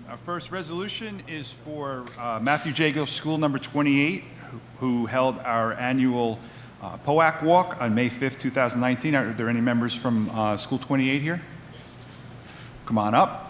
Our first resolution is for Matthew Jagiel, School Number 28, who held our annual POAC Walk on May 5th, 2019. Are there any members from School 28 here? Come on up.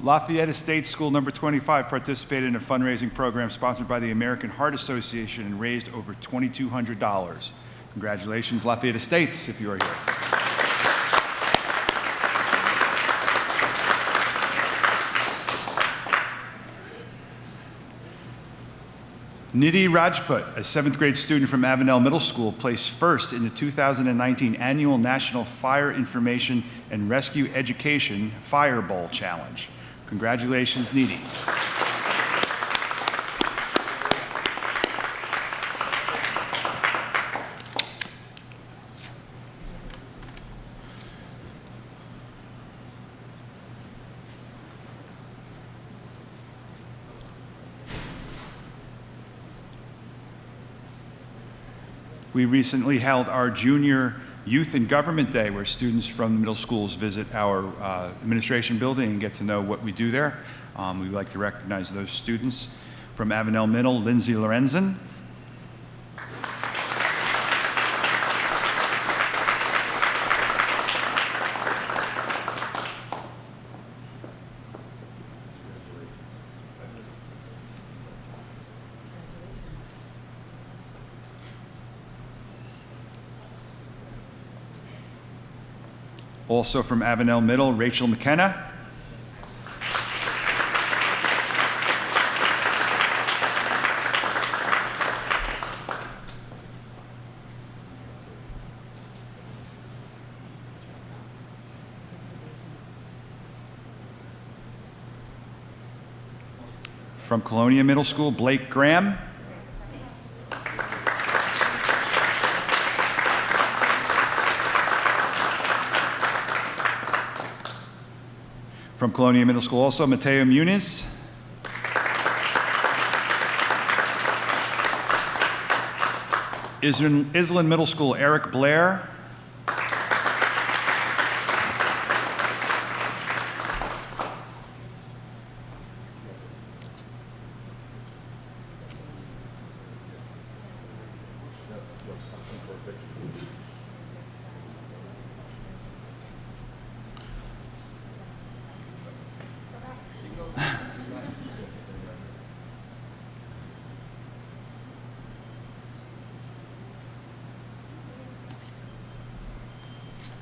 Lafayette Estates School Number 25 participated in a fundraising program sponsored by the American Heart Association and raised over $2,200. Congratulations, Lafayette Estates, if you are here. Nidhi Rajput, a 7th grade student from Avenel Middle School, placed first in the 2019 Annual National Fire Information and Rescue Education Fire Bowl Challenge. Congratulations, Nidhi. We recently held our Junior Youth and Government Day, where students from middle schools visit our administration building and get to know what we do there. We'd like to recognize those students. From Avenel Middle, Lindsay Lorenzen. Also from Avenel Middle, Rachel McKenna. From Colonia Middle School, Blake Graham. From Colonia Middle School also, Mateo Muniz. Island Middle School, Eric Blair.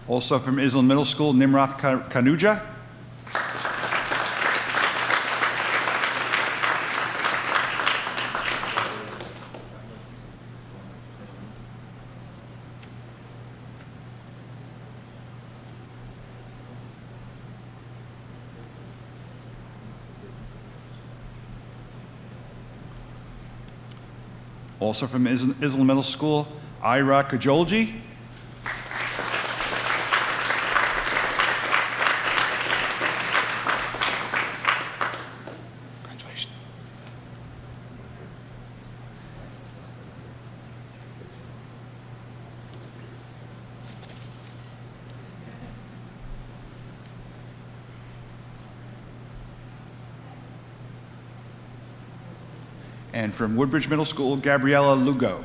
Also from Island Middle School, Nimrath Kanuja. Also from Island Middle School, Ira Kajolji. And from Woodbridge Middle School, Gabriella Lugo.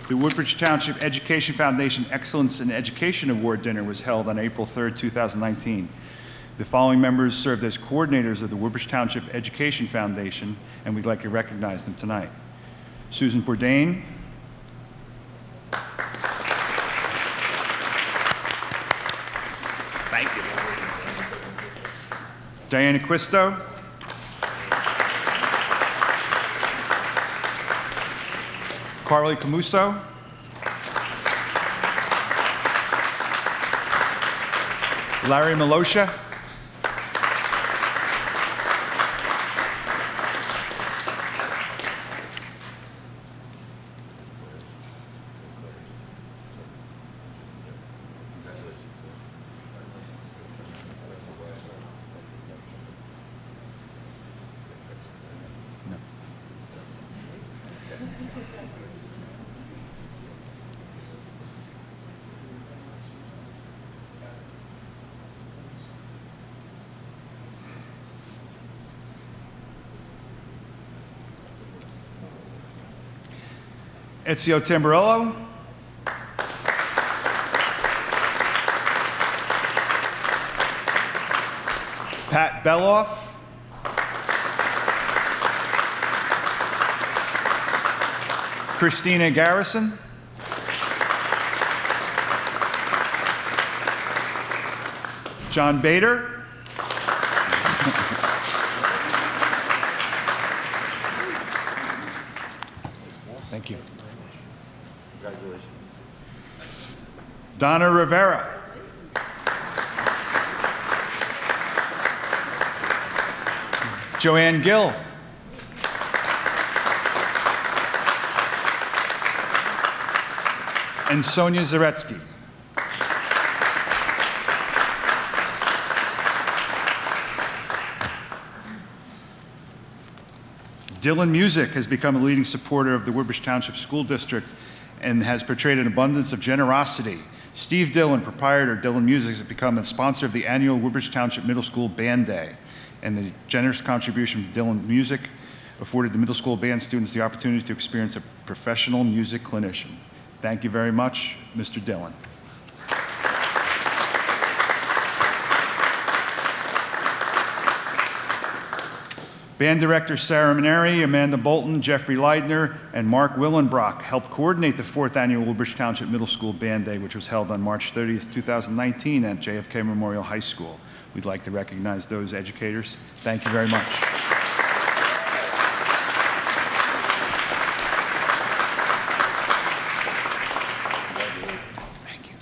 The Woodbridge Township Education Foundation Excellence in Education Award Dinner was held on April 3rd, 2019. The following members served as coordinators of the Woodbridge Township Education Foundation, and we'd like to recognize them tonight. Susan Bourdain, Thank you. Diana Quisto, Carly Camuso, Larry Milosha, Ezio Tamburello, Pat Beloff, Christina Garrison, John Bader, thank you. Congratulations. Donna Rivera, Joanne Gill, and Sonia Zaretsky. Dylan Music has become a leading supporter of the Woodbridge Township School District and has portrayed an abundance of generosity. Steve Dillon, proprietor of Dillon Music, has become a sponsor of the annual Woodbridge Township Middle School Band Day. And the generous contribution of Dillon Music afforded the middle school band students the opportunity to experience a professional music clinician. Thank you very much, Mr. Dillon. Band director Sarah Maneri, Amanda Bolton, Jeffrey Leidner, and Mark Willenbrock helped coordinate the 4th annual Woodbridge Township Middle School Band Day, which was held on March 30th, 2019 at JFK Memorial High School. We'd like to recognize those educators. Thank you very much. Thank you.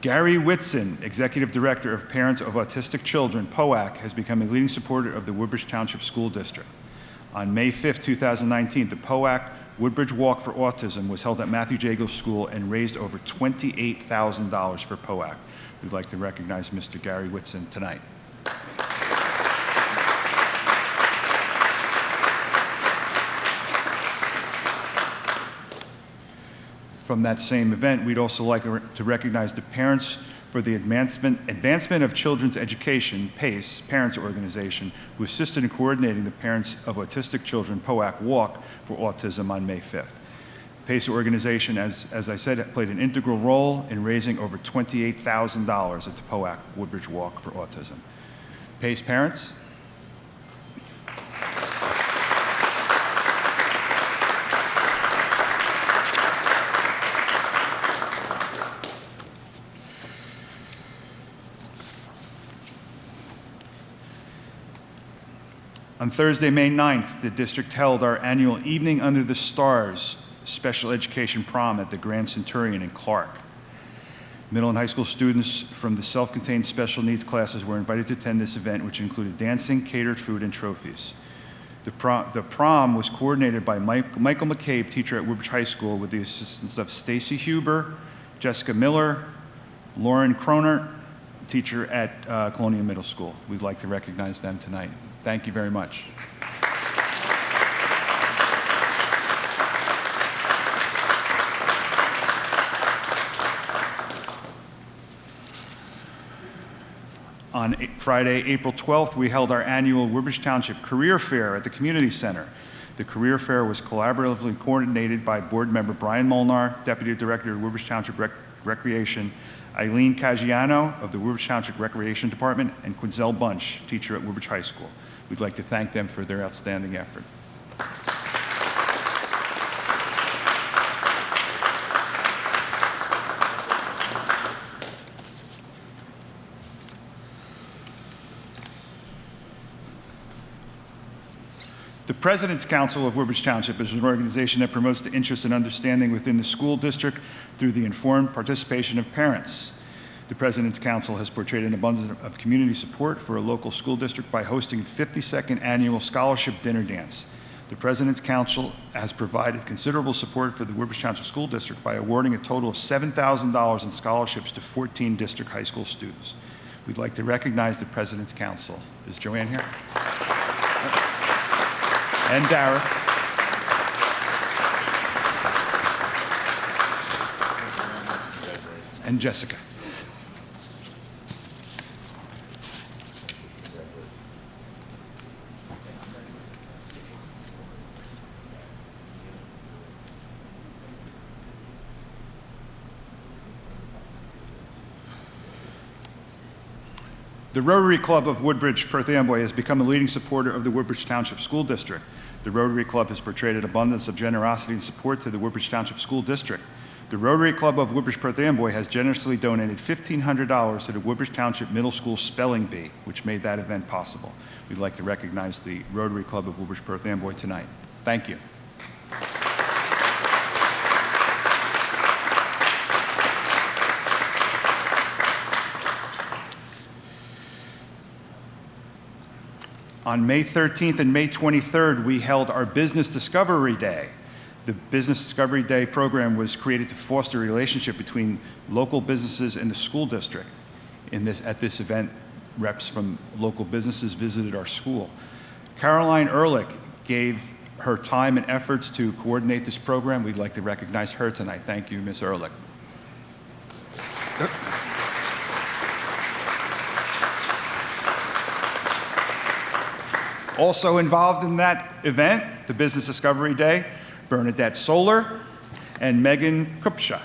Gary Whitson, Executive Director of Parents of Autistic Children, POAC, has become a leading supporter of the Woodbridge Township School District. On May 5, 2019, the POAC Woodbridge Walk for Autism was held at Matthew Jagiel School and raised over $28,000 for POAC. We'd like to recognize Mr. Gary Whitson tonight. From that same event, we'd also like to recognize the parents for the Advancement of Children's Education, PACE, Parents Organization, who assisted in coordinating the Parents of Autistic Children POAC Walk for Autism on May 5th. PACE organization, as I said, played an integral role in raising over $28,000 at the POAC Woodbridge Walk for Autism. PACE parents. On Thursday, May 9th, the district held our annual Evening Under the Stars Special Education Prom at the Grand Centurion in Clark. Middle and high school students from the self-contained special needs classes were invited to attend this event, which included dancing, catered food, and trophies. The prom was coordinated by Michael McCabe, teacher at Woodbridge High School, with the assistance of Stacy Huber, Jessica Miller, Lauren Cronert, teacher at Colonial Middle School. We'd like to recognize them tonight. Thank you very much. On Friday, April 12th, we held our annual Woodbridge Township Career Fair at the Community Center. The Career Fair was collaboratively coordinated by Board Member Brian Molnar, Deputy Director of Woodbridge Township Recreation, Eileen Caggiano of the Woodbridge Township Recreation Department, and Quinzel Bunch, teacher at Woodbridge High School. We'd like to thank them for their outstanding effort. The President's Council of Woodbridge Township is an organization that promotes the interest and understanding within the school district through the informed participation of parents. The President's Council has portrayed an abundance of community support for a local school district by hosting its 52nd annual scholarship dinner dance. The President's Council has provided considerable support for the Woodbridge Township School District by awarding a total of $7,000 in scholarships to 14 district high school students. We'd like to recognize the President's Council. Is Joanne here? And Dara. And Jessica. The Rotary Club of Woodbridge, Perth Amboy has become a leading supporter of the Woodbridge Township School District. The Rotary Club has portrayed an abundance of generosity and support to the Woodbridge Township School District. The Rotary Club of Woodbridge, Perth Amboy has generously donated $1,500 to the Woodbridge Township Middle School Spelling Bee, which made that event possible. We'd like to recognize the Rotary Club of Woodbridge, Perth Amboy tonight. Thank you. On May 13th and May 23rd, we held our Business Discovery Day. The Business Discovery Day program was created to foster a relationship between local businesses and the school district. At this event, reps from local businesses visited our school. Caroline Ehrlich gave her time and efforts to coordinate this program. We'd like to recognize her tonight. Thank you, Ms. Ehrlich. Also involved in that event, the Business Discovery Day, Bernadette Solar and Megan Kupcha.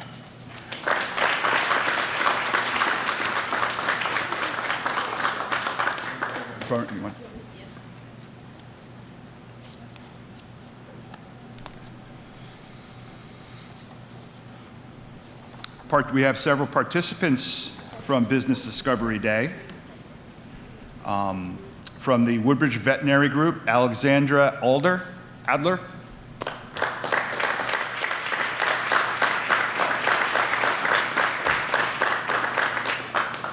We have several participants from Business Discovery Day. From the Woodbridge Veterinary Group, Alexandra Adler.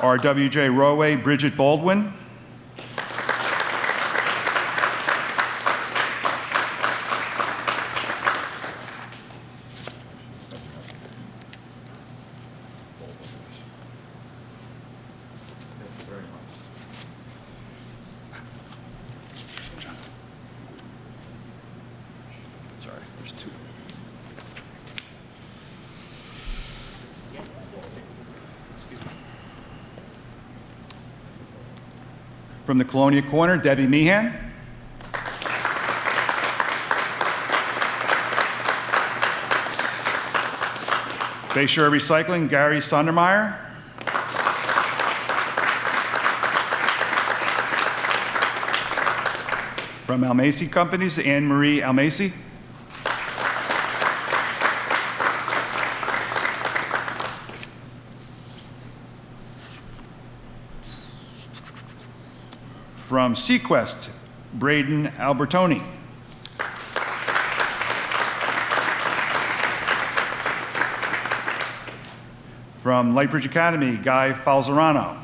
RWJ Rowway, Bridget Baldwin. From the Colonia Corner, Debbie Meehan. Bayshore Recycling, Gary Sondermeyer. From Almacy Companies, Anne Marie Almacy. From Sequest, Braden Albertoni. From Lightbridge Academy, Guy Falzerano.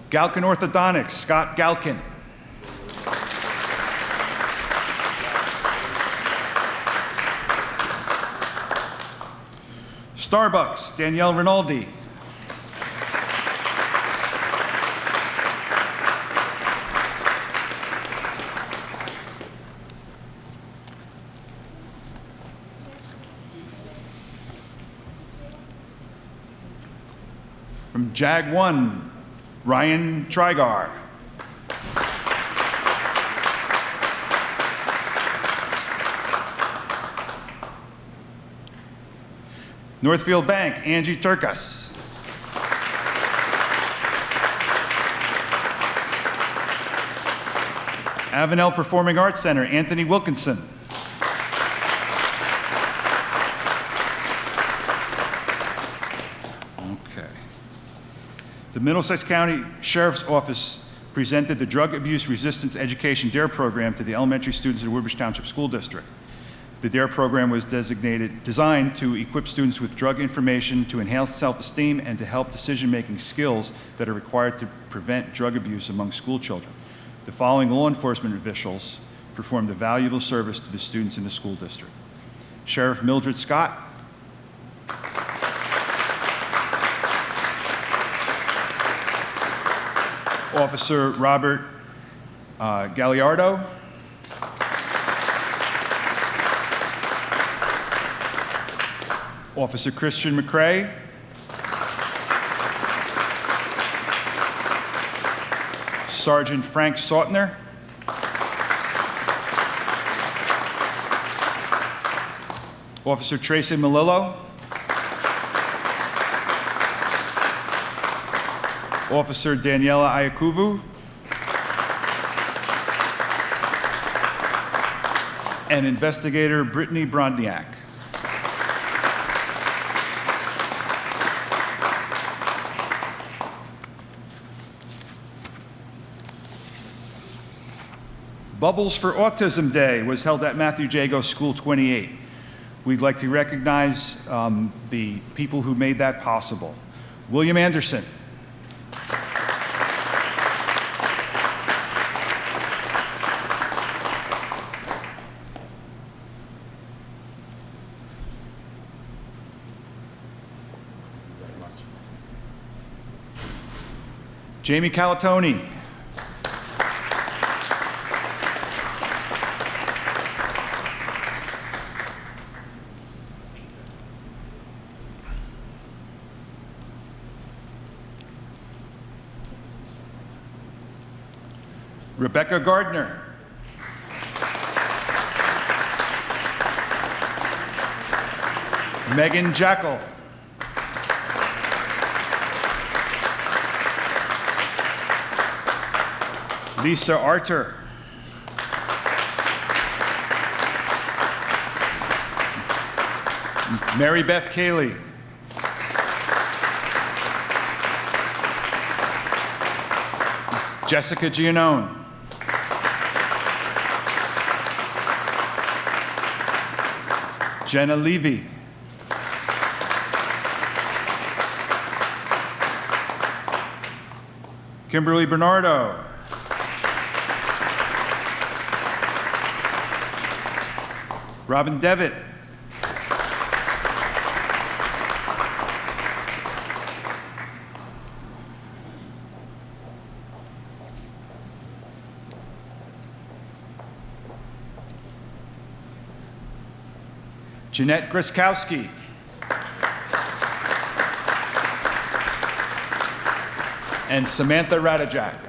Galkin Orthodontics, Scott Galkin. Starbucks, Danielle Rinaldi. JAG 1, Ryan Trigar. Northfield Bank, Angie Turkas. Avenel Performing Arts Center, Anthony Wilkinson. Okay. The Middlesex County Sheriff's Office presented the Drug Abuse Resistance Education DARE program to the elementary students of the Woodbridge Township School District. The DARE program was designed to equip students with drug information to enhance self-esteem and to help decision-making skills that are required to prevent drug abuse among school children. The following law enforcement officials performed a valuable service to the students in the school district. Sheriff Mildred Scott, Officer Robert Galliardo, Officer Christian McCrae, Sergeant Frank Sautner, Officer Tracy Malillo, Officer Daniela Ayakuvu, and Investigator Brittany Brodniak. Bubbles for Autism Day was held at Matthew Jago School 28. We'd like to recognize the people who made that possible. William Anderson. Jamie Calatoni. Rebecca Gardner. Megan Jackal. Lisa Arter. Mary Beth Cayley. Jessica Giannone. Jenna Levy. Kimberly Bernardo. Robin Devitt. Jeanette Griskowski. And Samantha Radajak.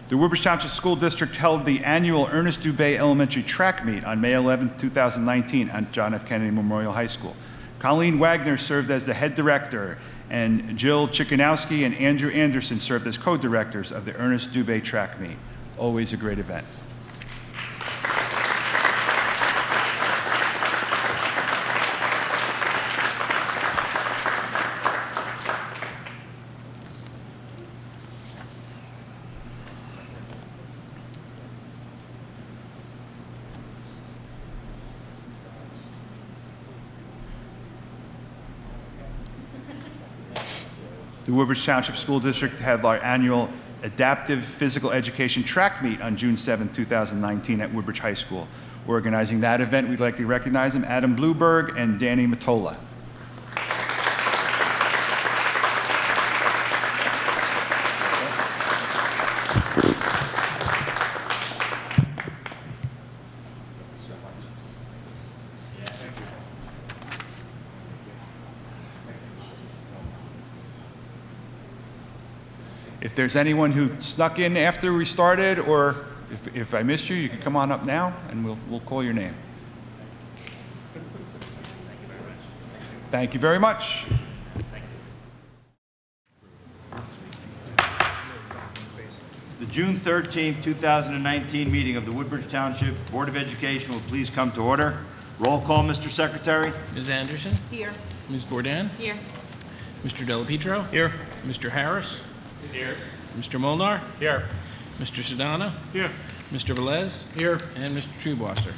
The Woodbridge Township School District held the annual Ernest Dube Elementary Track Meet on May 11, 2019 at John F. Kennedy Memorial High School. Colleen Wagner served as the head director, and Jill Chickanowski and Andrew Anderson served as co-directors of the Ernest Dube Track Meet. Always a great event. The Woodbridge Township School District had our annual Adaptive Physical Education Track Meet on June 7, 2019 at Woodbridge High School. Organizing that event, we'd like to recognize them, Adam Blueberg and Danny Matola. If there's anyone who snuck in after we started, or if I missed you, you can come on up now, and we'll call your name. Thank you very much. The June 13th, 2019 meeting of the Woodbridge Township Board of Education will please come to order. Roll call, Mr. Secretary. Ms. Anderson? Here. Ms. Bourdain? Here. Mr. Delapietro? Here. Mr. Harris? Here. Mr. Molnar? Here. Mr. Sedana? Here. Mr. Velez? Here. And Mr. Truebwasser.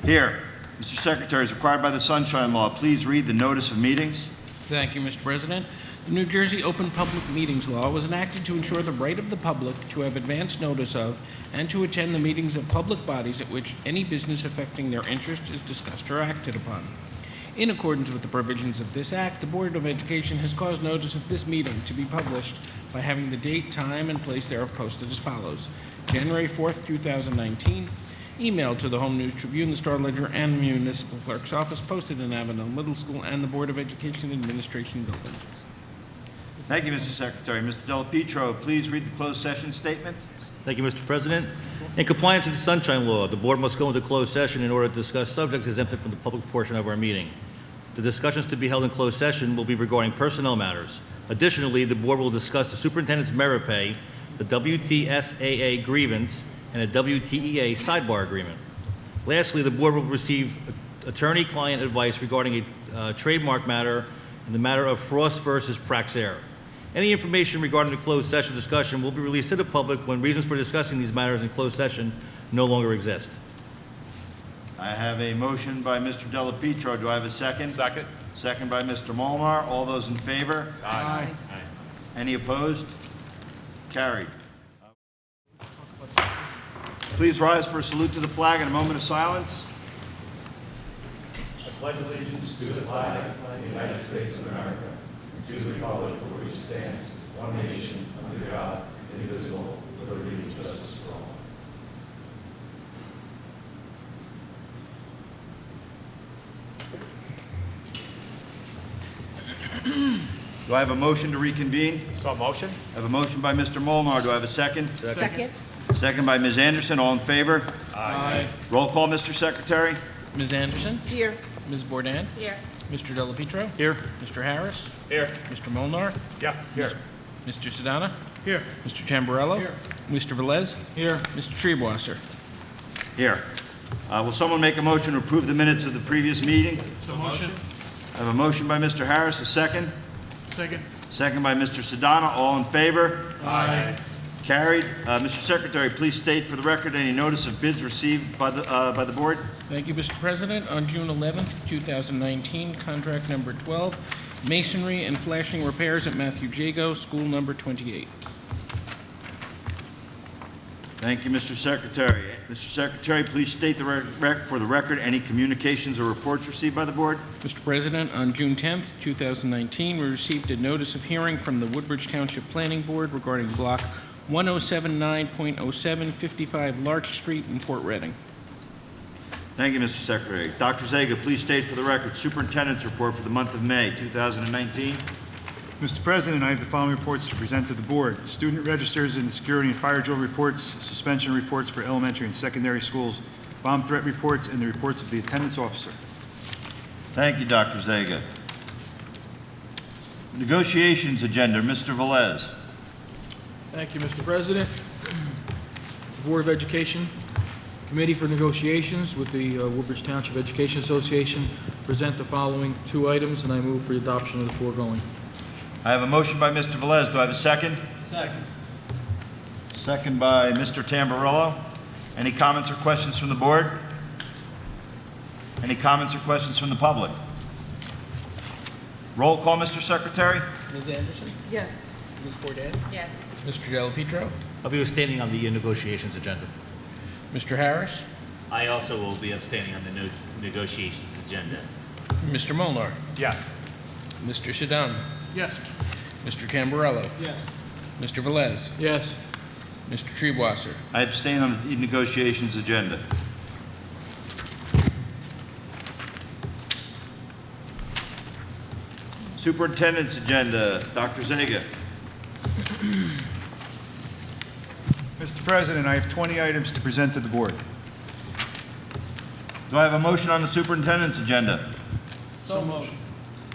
Here. Mr. Secretary, as required by the Sunshine Law, please read the notice of meetings. Thank you, Mr. President. The New Jersey Open Public Meetings Law was enacted to ensure the right of the public to have advance notice of and to attend the meetings of public bodies at which any business affecting their interest is discussed or acted upon. In accordance with the provisions of this Act, the Board of Education has caused notice of this meeting to be published by having the date, time, and place thereof posted as follows. January 4th, 2019, emailed to the Home News Tribune, the Star Ledger, and the Municipal Clerk's Office, posted in Avondale Middle School and the Board of Education Administration buildings. Thank you, Mr. Secretary. Mr. Delapietro, please read the closed session statement. Thank you, Mr. President. In compliance with the Sunshine Law, the Board must go into closed session in order to discuss subjects exempted from the public portion of our meeting. The discussions to be held in closed session will be regarding personnel matters. Additionally, the Board will discuss the Superintendent's merit pay, the WTSAA grievance, and a WTEA sidebar agreement. Lastly, the Board will receive attorney-client advice regarding a trademark matter in the matter of Frost versus Praxair. Any information regarding the closed session discussion will be released to the public when reasons for discussing these matters in closed session no longer exist. I have a motion by Mr. Delapietro. Do I have a second? Second. Second by Mr. Molnar. All those in favor? Aye. Any opposed? Carried. Please rise for a salute to the flag and a moment of silence. I pledge allegiance to the flag of the United States of America, and to the republic for which it stands, one nation, under God, indivisible, with liberty and justice for all. Do I have a motion to reconvene? So motion? I have a motion by Mr. Molnar. Do I have a second? Second. Second by Ms. Anderson. All in favor? Aye. Roll call, Mr. Secretary. Ms. Anderson? Here. Ms. Bourdain? Here. Mr. Delapietro? Here. Mr. Harris? Here. Mr. Molnar? Yes. Here. Mr. Sedana? Here. Mr. Tamburello? Here. Mr. Velez? Here. Mr. Truebwasser? Here. Will someone make a motion to approve the minutes of the previous meeting? So motion? I have a motion by Mr. Harris, a second. Second. Second by Mr. Sedana. All in favor? Aye. Carried. Mr. Secretary, please state for the record any notice of bids received by the board. Thank you, Mr. President. On June 11th, 2019, contract number 12, masonry and flashing repairs at Matthew Jago, school number 28. Thank you, Mr. Secretary. Mr. Secretary, please state for the record any communications or reports received by the board. Mr. President, on June 10th, 2019, we received a notice of hearing from the Woodbridge Township Planning Board regarding Block 1079.07, 55 Larch Street in Port Reading. Thank you, Mr. Secretary. Dr. Zaga, please state for the record Superintendent's report for the month of May 2019. Mr. President, I have the following reports to present to the board. Student registers and security and fire drill reports, suspension reports for elementary and secondary schools, bomb threat reports, and the reports of the attendance officer. Thank you, Dr. Zaga. Negotiations agenda, Mr. Velez. Thank you, Mr. President. The Board of Education Committee for Negotiations with the Woodbridge Township Education Association present the following two items, and I move for the adoption of the foregoing. I have a motion by Mr. Velez. Do I have a second? Second. Second by Mr. Tamburello. Any comments or questions from the board? Any comments or questions from the public? Roll call, Mr. Secretary. Ms. Anderson? Yes. Ms. Bourdain? Yes. Mr. Delapietro? I'll be abstaining on the negotiations agenda. Mr. Harris? I also will be abstaining on the negotiations agenda. Mr. Molnar? Yes. Mr. Sedana? Yes. Mr. Tamburello? Yes. Mr. Velez? Yes. Mr. Truebwasser? I abstain on the negotiations agenda. Superintendent's agenda, Dr. Zaga. President, I have 20 items to present to the board. Do I have a motion on the superintendent's agenda? So moved.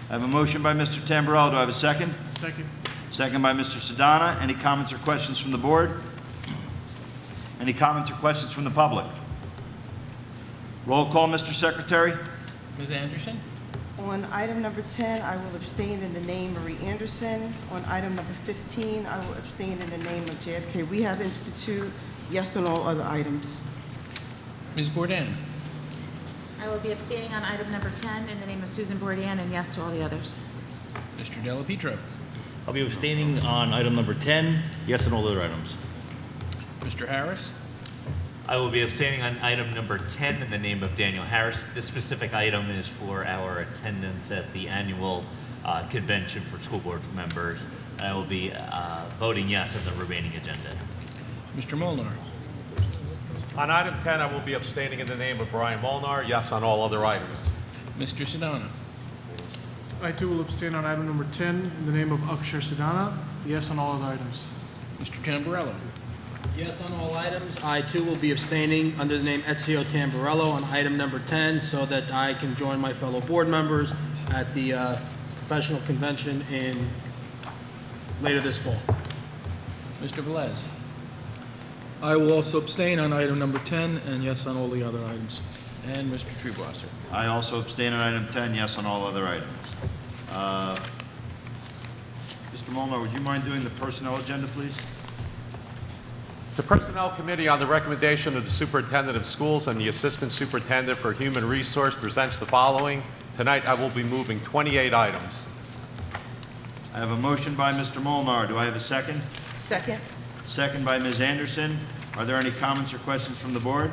I have a motion by Mr. Tamburello. Do I have a second? Second. Second by Mr. Sedana. Any comments or questions from the board? Any comments or questions from the public? Roll call, Mr. Secretary. Ms. Anderson? On item number 10, I will abstain in the name Marie Anderson. On item number 15, I will abstain in the name of JFK Rehab Institute. Yes on all other items. Ms. Bourdain? I will be abstaining on item number 10 in the name of Susan Bourdain, and yes to all the others. Mr. Delapietro? I'll be abstaining on item number 10. Yes on all other items. Mr. Harris? I will be abstaining on item number 10 in the name of Daniel Harris. This specific item is for our attendance at the annual convention for school board members. And I will be voting yes on the remaining agenda. Mr. Molnar? On item 10, I will be abstaining in the name of Brian Molnar. Yes on all other items. Mr. Sedana? I too will abstain on item number 10 in the name of Akshar Sedana. Yes on all other items. Mr. Tamburello? Yes on all items. I too will be abstaining under the name Ezio Tamburello on item number 10 so that I can join my fellow board members at the professional convention later this fall. Mr. Velez? I will also abstain on item number 10, and yes on all the other items. And Mr. Treebwasser? I also abstain on item 10. Yes on all other items. Mr. Molnar, would you mind doing the personnel agenda, please? The Personnel Committee, on the recommendation of the Superintendent of Schools and the Assistant Superintendent for Human Resource, presents the following. Tonight, I will be moving 28 items. I have a motion by Mr. Molnar. Do I have a second? Second. Second by Ms. Anderson. Are there any comments or questions from the board?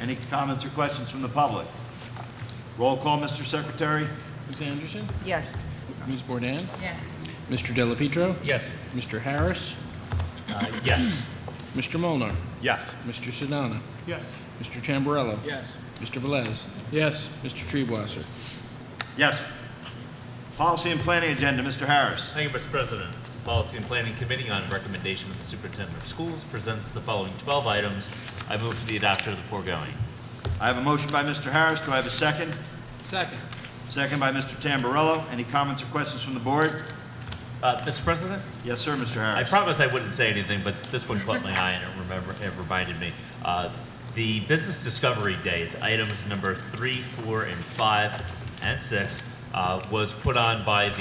Any comments or questions from the public? Roll call, Mr. Secretary. Ms. Anderson? Yes. Ms. Bourdain? Yes. Mr. Delapietro? Yes. Mr. Harris? Yes. Mr. Molnar? Yes. Mr. Sedana? Yes. Mr. Tamburello? Yes. Mr. Velez? Yes. Mr. Treebwasser? Yes. Policy and Planning Agenda, Mr. Harris. Thank you, Mr. President. Policy and Planning Committee, on recommendation of the Superintendent of Schools, presents the following 12 items. I move for the adoption of the foregoing. I have a motion by Mr. Harris. Do I have a second? Second. Second by Mr. Tamburello. Any comments or questions from the board? Mr. President? Yes, sir, Mr. I Harris. promised I wouldn't say anything, but this one caught my eye and it reminded me. The Business Discovery Day, it's items number 3, 4, and 5, and 6, was put on by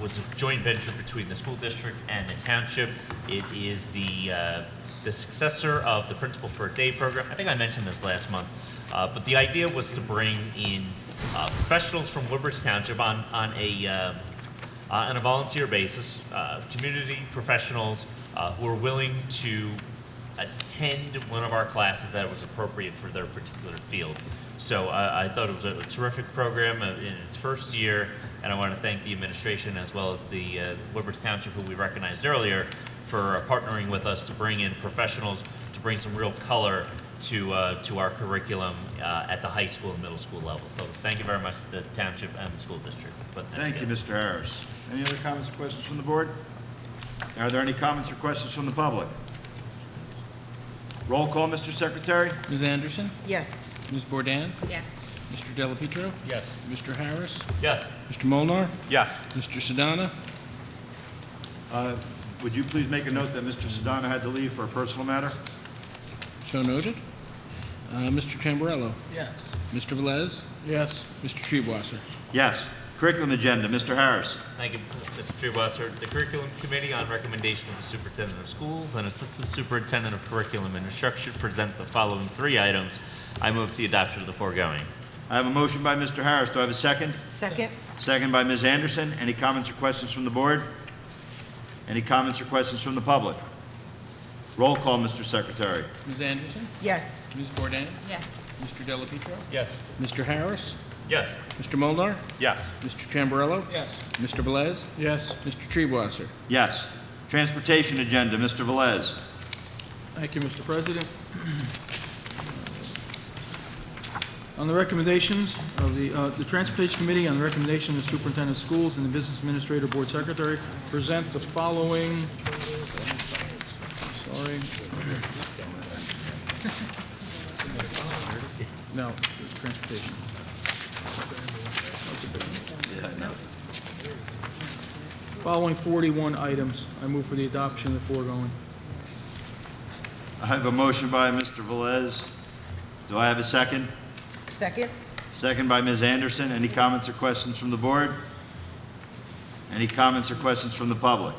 was a joint venture between the school district and the township. It is the successor of the Principal for a Day program. I think I mentioned this last month, but the idea was to bring in professionals from Woodbridge Township on a volunteer basis, community professionals who are willing to attend one of our classes that was appropriate for their particular field. So I thought it was a terrific program in its first year, and I want to thank the administration as well as the Woodbridge Township, who we recognized earlier, for partnering with us to bring in professionals to bring some real color to our curriculum at the high school and middle school level. So thank you very much to the township and the school district for putting that Thank you, together. Mr. Harris. Any other comments or questions from the board? Are there any comments or questions from the public? Roll call, Mr. Secretary. Ms. Anderson? Yes. Ms. Bourdain? Yes. Mr. Delapietro? Yes. Mr. Harris? Yes. Mr. Molnar? Yes. Mr. Sedana? Would you please make a note that Mr. Sedana had to leave for a personal matter? So noted. Mr. Tamburello? Yes. Mr. Velez? Yes. Mr. Treebwasser? Yes. Curriculum agenda, Mr. Harris. Thank you, Mr. Treebwasser. The Curriculum Committee, on recommendation of the Superintendent of Schools and Assistant Superintendent of Curriculum and Instruction, present the following 3 items. I move for the adoption of the foregoing. I have a motion by Mr. Harris. Do I have a second? Second. Second by Ms. Anderson. Any comments or questions from the board? Any comments or questions from the public? Roll call, Mr. Secretary. Ms. Anderson? Yes. Ms. Bourdain? Yes. Mr. Delapietro? Yes. Mr. Harris? Yes. Mr. Molnar? Yes. Mr. Tamburello? Yes. Mr. Velez? Yes. Mr. Treebwasser? Yes. Transportation agenda, Mr. Velez. Thank you, Mr. President. On the recommendations of the Transportation Committee, on the recommendation of the Superintendent of Schools and the Business Administrator Board Secretary, present the following, sorry, No, transportation. Following 41 items, I move for the adoption of the foregoing. I have a motion by Mr. Velez. Do I have a second? Second? Second by Ms. Anderson. Any comments or questions from the board? Any comments or questions from the public?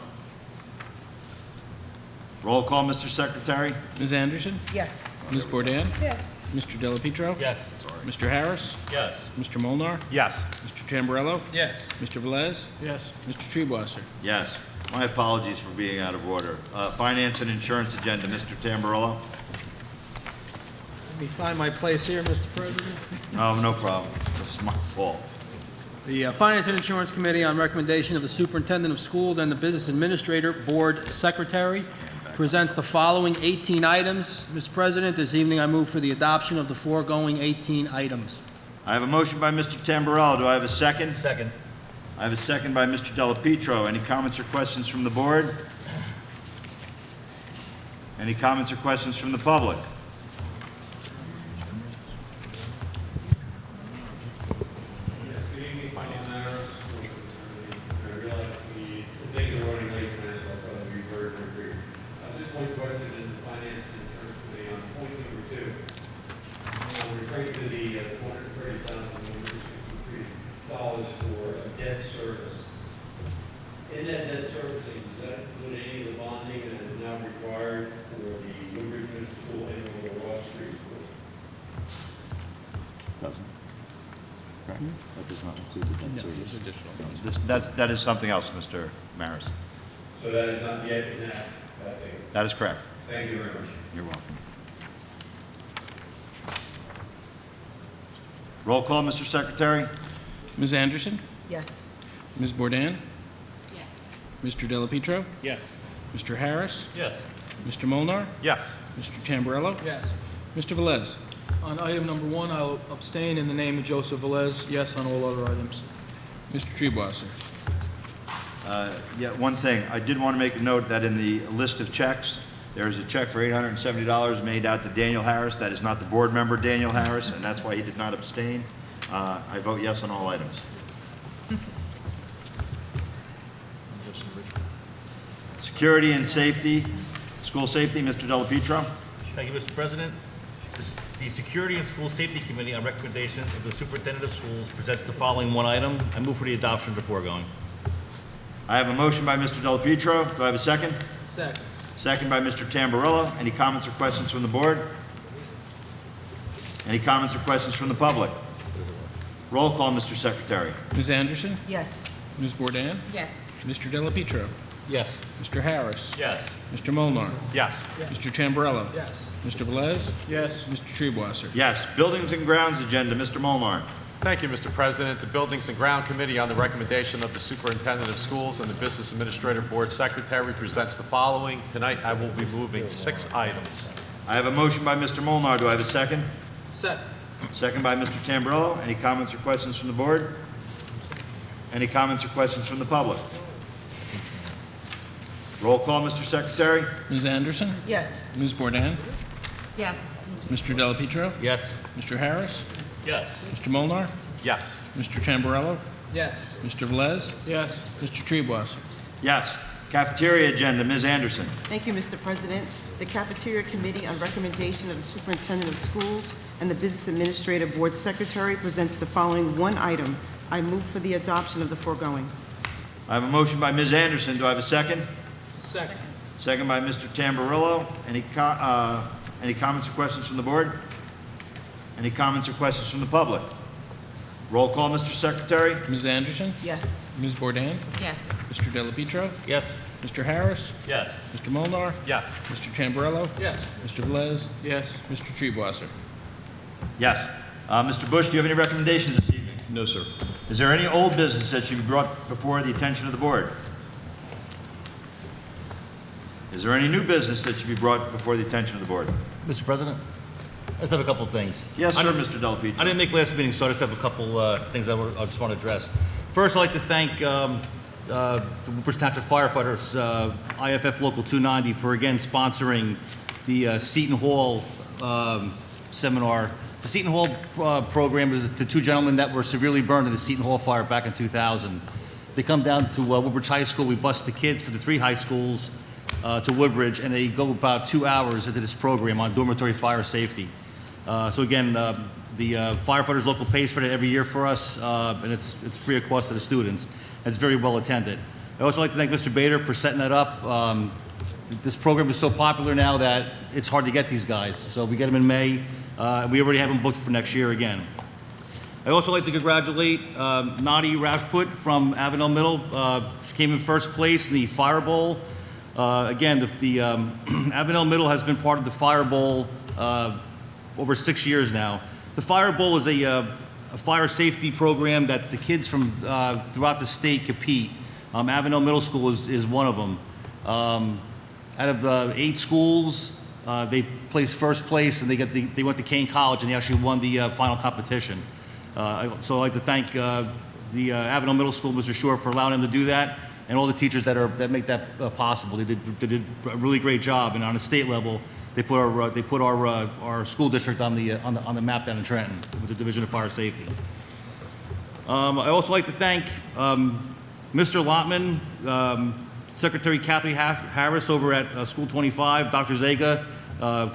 Roll call, Mr. Secretary. Ms. Anderson? Yes. Ms. Bourdain? Yes. Mr. Delapetro? Yes. Mr. Harris? Yes. Mr. Molnar, Yes. Mr. Tamburello? Yes. Mr. Velez? Yes. Mr. Treebwasser? Yes. My apologies for being out of order. Finance and insurance agenda, Mr. Tamburello. Let me find my place here, Mr. President. Oh, no problem. This is my fault. The Finance and Insurance Committee, on recommendation of the Superintendent of Schools and the Business Administrator Board Secretary, presents the following 18 items. Mr. President, this evening I move for the adoption of the foregoing 18 items. I have a motion by Mr. Tamburello. Do I have a second? Second. I have a second by Mr. Delapetro. Any comments or questions from the board? Any comments or questions from the public? Things are running late for this, I'll try to be very, very brief. Just one question in the Finance and Insurance Committee on point number 2. Referring to the $430,163 for debt service. In that debt servicing, does that include any of the bonding that is now required for the Woodbridge Middle School and or the Ross Street School? Doesn't. Right. That does not include the debt service. That is something else, Mr. Maris. So that is not yet in that figure. That is correct. Thank you very much. You're welcome. Roll call, Mr. Secretary. Ms. Anderson? Yes. Ms. Bourdain? Yes. Mr. Delapetro? Yes. Mr. Harris? Yes. Mr. Molnar, Yes. Mr. Tamburello? Yes. Mr. Velez? On item number 1, I'll abstain in the name of Joseph Velez, yes on all other items. Mr. Treebwasser? Yeah, one thing. I did want to make a note that in the list of checks, there is a check for $870 made out to Daniel Harris. That is not the board member, Daniel Harris, and that's why he did not abstain. I vote yes on all items. Security and safety, school safety, Mr. Delapetro. Thank you, Mr. President. The Security and School Safety Committee, on recommendation of the Superintendent of Schools, presents the following one item. I move for the adoption of the foregoing. I have a motion by Mr. Delapetro. Do I have a second? Second. Second by Mr. Tamburello. Any comments or questions from the board? Any comments or questions from the public? Roll call, Mr. Secretary. Ms. Anderson? Yes. Ms. Bourdain? Yes. Mr. Delapetro? Yes. Mr. Harris? Yes. Mr. Molnar, Yes. Mr. Tamburello? Yes. Mr. Velez? Yes. Mr. Treebwasser? Yes. Buildings and Grounds agenda, Mr. Molnar. Thank you, Mr. President. The Buildings and Ground Committee, on the recommendation of the Superintendent of Schools and the Business Administrator Board Secretary, presents the following. Tonight, I will be moving 6 items. I have a motion by Mr. Molnar. Do I have a second? Second. Second by Mr. Tamburello. Any comments or questions from the board? Any comments or questions from the public? Roll call, Mr. Secretary. Ms. Anderson? Yes. Ms. Bourdain? Yes. Mr. Delapetro? Yes. Mr. Harris? Yes. Mr. Molnar, Yes. Mr. Tamburello? Yes. Mr. Velez? Yes. Mr. Treebwasser? Yes. Cafeteria agenda, Ms. Anderson. Thank you, Mr. President. The Cafeteria Committee, on recommendation of the Superintendent of Schools and the Business Administrative Board Secretary, presents the following one item. I move for the adoption of the foregoing. I have a motion by Ms. Anderson. Do I have a second? Second. Second by Mr. Tamburello. Any comments or questions from the board? Any comments or questions from the public? Roll call, Mr. Secretary. Ms. Anderson? Yes. Ms. Bourdain? Yes. Mr. Delapetro? Yes. Mr. Harris? Yes. Mr. Molnar, Yes. Mr. Tamburello? Yes. Mr. Velez? Yes. Mr. Treebwasser? Yes. Mr. Bush, do you have any recommendations this evening? No, sir. Is there any old business that should be brought before the attention of the board? Is there any new business that should be brought before the attention of the board? Mr. President, I just have a couple of things. Yes, I sir, didn't- Mr. Delapetro. I didn't make last meeting, so I just have a couple things I just want to address. First, I'd like to thank the Woodbridge Township firefighters, IFF Local 290, for again sponsoring the Seton Hall seminar The Seton Hall program is the two gentlemen that were severely burned in the Seton Hall fire back in 2000. They come down to Woodbridge High School. We bus the kids for the 3 high schools to Woodbridge, and they go about 2 hours into this program on dormitory fire safety. So again, the firefighters local pays for it every year for us, and it's free of cost to the students. It's very well attended. I also like to thank Mr. Bader for setting that up. This program is so popular now that it's hard to get these guys. So we get them in May. We already have them booked for next year again. I also like to congratulate Nadi Rajput from Avenel Middle. She came in first place in the Fire Bowl. Again, the Avenel Middle has been part of the Fire Bowl over 6 years now. The Fire Bowl is a fire safety program that the kids from throughout the state compete. Avenel Middle School is one of them. Out of the 8 schools, they placed first place, and they went to Kane College, and they actually won the final competition. So I'd like to thank the Avenel Middle School, Mr. Shore, for allowing them to do that, and all the teachers that make that possible. They did a really great job, and on a state level, they put our school district on the map down in Trenton with the Division of Fire Safety. I also like to thank Mr. Lotman, Secretary Kathy Harris over at School 25, Dr. Zaga,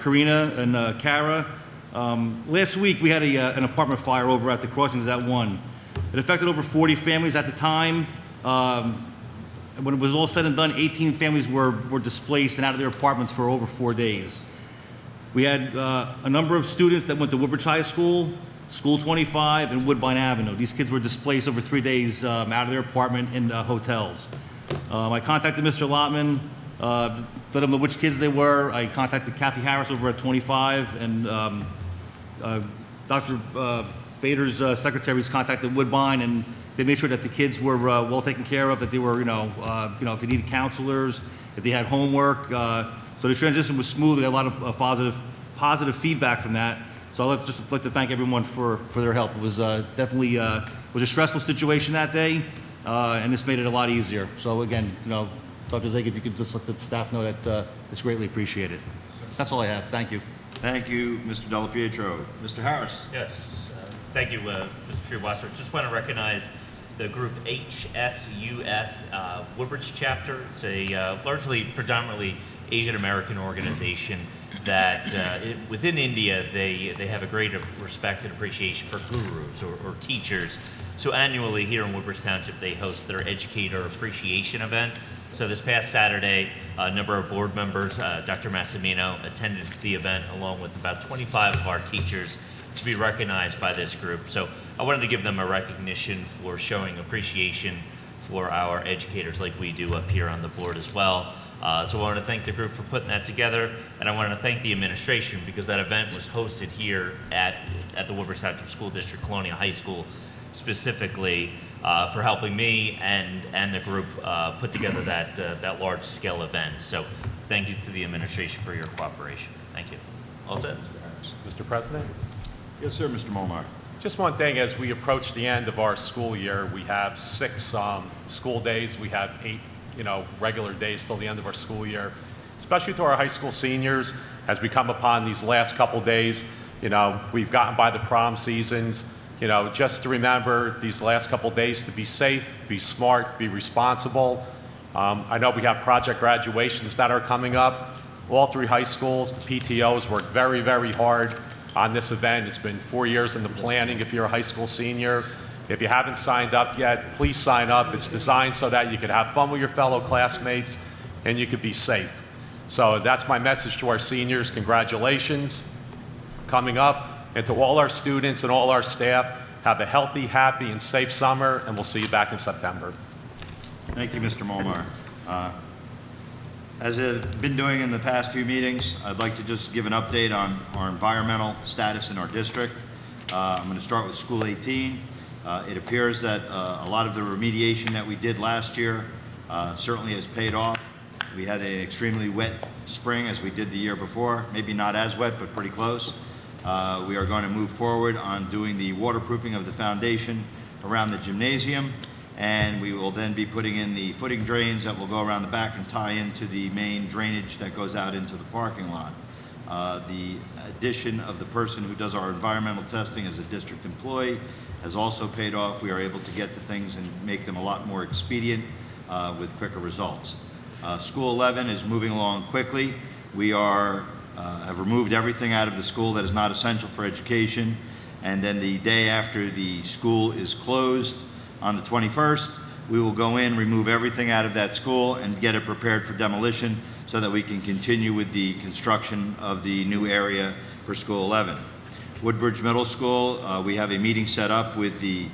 Karina, and Kara. Last week we had an apartment fire over at the Crossings at 1. It affected over 40 families at the time. When it was all said and done, 18 families were displaced and out of their apartments for over 4 days. We had a number of students that went to Woodbridge High School, School 25, and Woodbine Avenue. These kids were displaced over 3 days out of their apartment in hotels. I contacted Mr. Lotman, let him know which kids they were. I contacted Kathy Harris over at 25, and Dr. Bader's secretaries contacted Woodbine, and they made sure that the kids were well taken care of, that they were, if they needed counselors, if they had homework. So the transition was smooth. We got a lot of positive feedback from that. So I'd just like to thank everyone for their help. It was definitely was a stressful situation that day, and this made it a lot easier. So again, Dr. Zaga, if you could just let the staff know that it's greatly appreciated. That's all I have. Thank you. Thank you, Mr. Della Pietro. Mr. Harris. Yes, thank you, Mr. Treewasser. Just want to recognize the group HSUS Woodbridge chapter. It's a predominantly Asian American organization that within India they have a great respect and appreciation for gurus or teachers. So annually here in Woodbridge Township they host their educator appreciation event. So this past Saturday, a number of board members, Dr. Massimino, attended the event along with about 25 of our teachers to be recognized by this group. So I wanted to give them a recognition for showing appreciation for our educators like we do up here on the board as well. So I want to thank the group for putting that together, and I want to thank the administration because that event was hosted here at the Woodbridge Township School District Colonial High School specifically for helping me and the group put together that large-scale event. So thank you to the administration for your cooperation. Thank you. All set? Mr. President? Yes, sir, Mr. Molnar. Just one thing, as we approach the end of our school year, we have 6 school days. We have 8, regular days till the end of our school year. Especially to our high school seniors, as we come upon these last couple days, we've gotten by the prom seasons. Just to remember these last couple days to be safe, be smart, be responsible. I know we have project graduations that are coming up. All 3 high schools, the PTOs worked very, very hard on this event. It's been 4 years in the planning if you're a high school senior. If you haven't signed up yet, please sign up. It's designed so that you can have fun with your fellow classmates and you could be safe. So that's my message to our seniors. Congratulations coming up. And to all our students and all our staff, have a healthy, happy, and safe summer, and we'll see you back in September. Thank you, Mr. Molnar. As I've been doing in the past few meetings, I'd like to just give an update on our environmental status in our district. I'm going to start with School 18. It appears that a lot of the remediation that we did last year certainly has paid off. We had an extremely wet spring as we did the year before, maybe not as wet, but pretty close. We are going to move forward on doing the waterproofing of the foundation around the gymnasium, and we will then be putting in the footing drains that will go around the back and tie into the main drainage that goes out into the parking lot. The addition of the person who does our environmental testing as a district employee has also paid off. We are able to get the things and make them a lot more expedient with quicker results. School 11 is moving along quickly. We have removed everything out of the school that is not essential for education, and then the day after the school is closed on the 21st, we will go in, remove everything out of that school, and get it prepared for demolition so that we can continue with the construction of the new area for School 11. Woodbridge Middle School, we have a meeting set up with the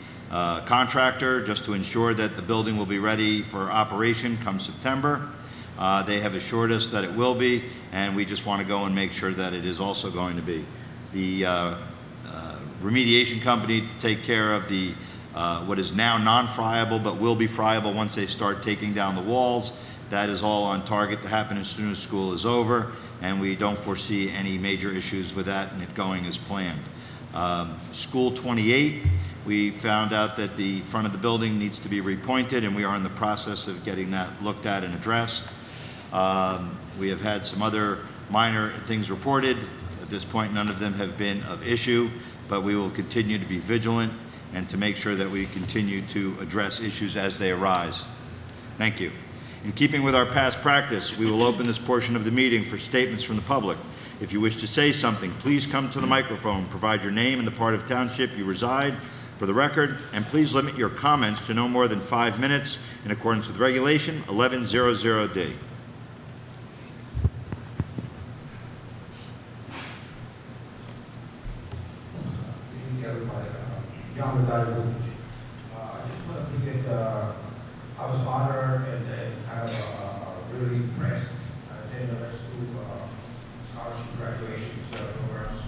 contractor just to ensure that the building will be ready for operation come September. They have assured us that it will be, and we just want to go and make sure that it is also going to be. The remediation company to take care of the what is now non-friable but will be friable once they start taking down the walls. That is all on target to happen as soon as school is over, and we don't foresee any major issues with that and it going as planned. School 28, we found out that the front of the building needs to be repointed, and we are in the process of getting that looked at and addressed. We have had some other minor things reported. At this point, none of them have been of issue, but we will continue to be vigilant and to make sure that we continue to address issues as they arise. Thank you. In keeping with our past practice, we will open this portion of the meeting for statements from the public. If you wish to say something, please come to the microphone, provide your name and the part of township you reside for the record, and please limit your comments to no more than 5 minutes in accordance with Regulation 1100D. Woodbridge. I just want to get, I was honored and kind of really impressed. I attended a school scholarship graduation programs,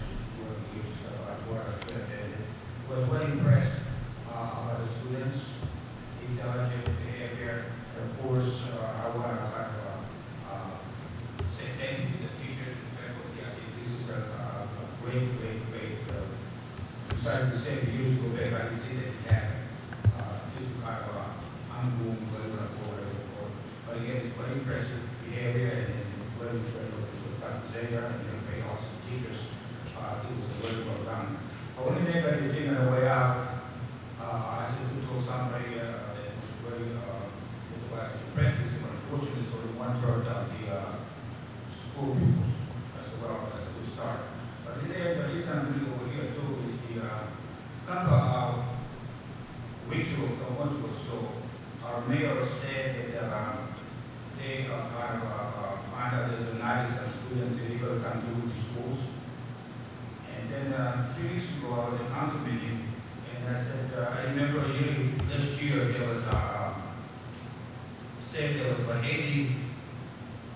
was very impressed by the students, intelligent behavior, and of course, I want to kind of say thank you to the teachers and faculty. I think this is a great started to say years ago back, I can see that it happened. This is kind of ongoing, but again, it's very impressive behavior and very Dr. Zager and very awesome teachers. It was very well done. I want to make a thing on the way out. I said to somebody that was very impressed with him. Unfortunately, it's only 1/3 of the school pupils. That's a good start. But the reason I'm really over here too is a couple of weeks ago, a month or so, our mayor said that they kind of find out there's a 90-some students illegal come to the schools. And then 3 weeks ago, I was at a council meeting, and I said, I remember this year there was said there was about 80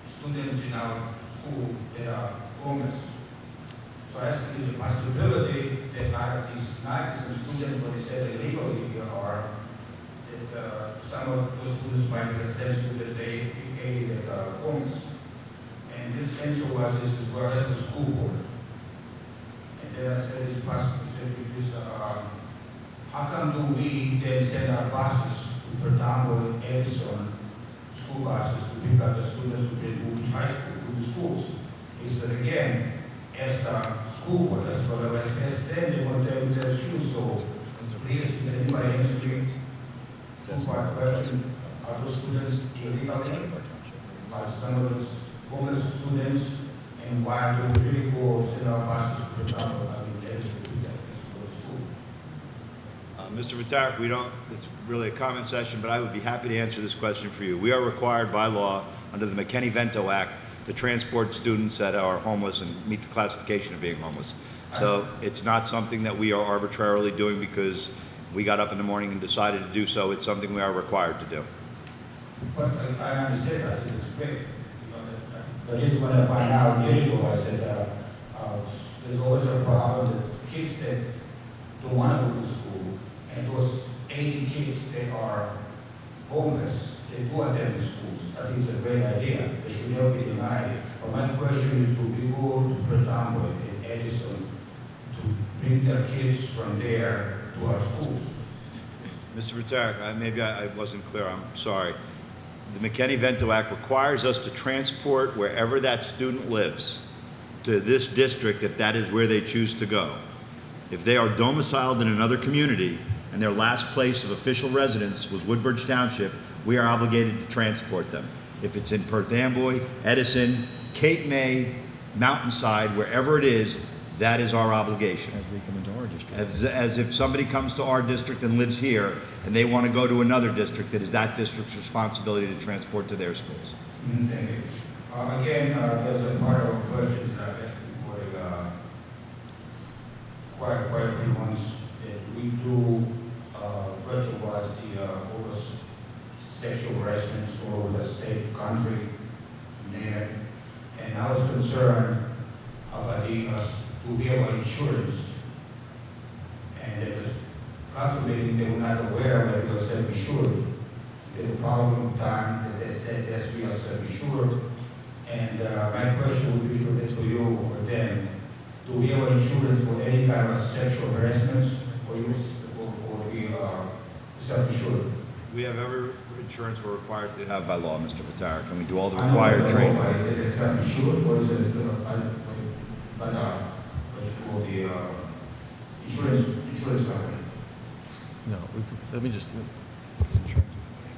students in our school that are homeless. So I asked if there's a possibility that out of these 90 students, what they said illegally here are, that some of those students might be the same students they educated that are homeless. And this answer was this as well as the school board. And then I said it's possible, how come do we then send our buses to Prom and Edison, school buses, to pick up the students who did Woodbridge High School, to the schools? He said again, as the school board, that's what I was asked them, they want them to tell you, so please, if anybody in the street, two-part question, are those students illegally? Are some of those homeless students, and why do we really go send our buses to Prom and Edison to pick up the school? Mr. Vitarik, we don't, it's really a comment session, but I would be happy to answer this question for you. We are required by law, under the McKinney-Vento Act, to transport students that are homeless and meet the classification of being homeless. So it's not something that we are arbitrarily doing because we got up in the morning and decided to do so. It's something we are required to do. But I understand that, it's great. But here's when I find out years ago, I said, there's always a problem with kids that don't want to go to school, and those 80 kids that are homeless, they go attend the schools. I think it's a great idea. They should never be denied. But my question is, do we go to Prom and Edison to bring their kids from there to our schools? Mr. Vitarik, maybe I wasn't clear. I'm sorry. The McKinney-Vento Act requires us to transport wherever that student lives. to this district if that is where they choose to go. If they are domiciled in another community and their last place of official residence was Woodbridge Township, we are obligated to transport them. If it's in Perth Amboy, Edison, Cape May, Mountainside, wherever it is, that is our obligation. As they come into our district. As if somebody comes to our district and lives here and they want to go to another district, it is that district's responsibility to transport to their schools. Thank you. Again, there's a part of questions that I've asked before, quite a few months, that we do virtualize the over sexual harassment all over the state, country, name it. And I was concerned about the to be about insurance. And it was calculating they were not aware that we were self-insured. Then the following time that they said, yes, we are self-insured. And my question would be to you or them, do we have insurance for any kind of sexual harassment or use or be self-insured? We have every insurance we're required to have by law, Mr. Vitara. Can we do all the required training? Is it self-insured or is it for the insurance company? No, let me just.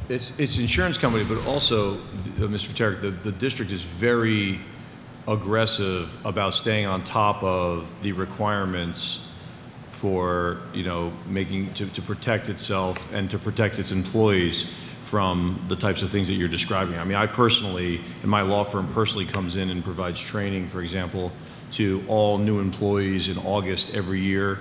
It's insurance company, but also, Mr. Vitara, the district is very aggressive about staying on top of the requirements for, making, to protect itself and to protect its employees from the types of things that you're describing. I mean, I personally, and my law firm personally comes in and provides training, for example, to all new employees in August every year.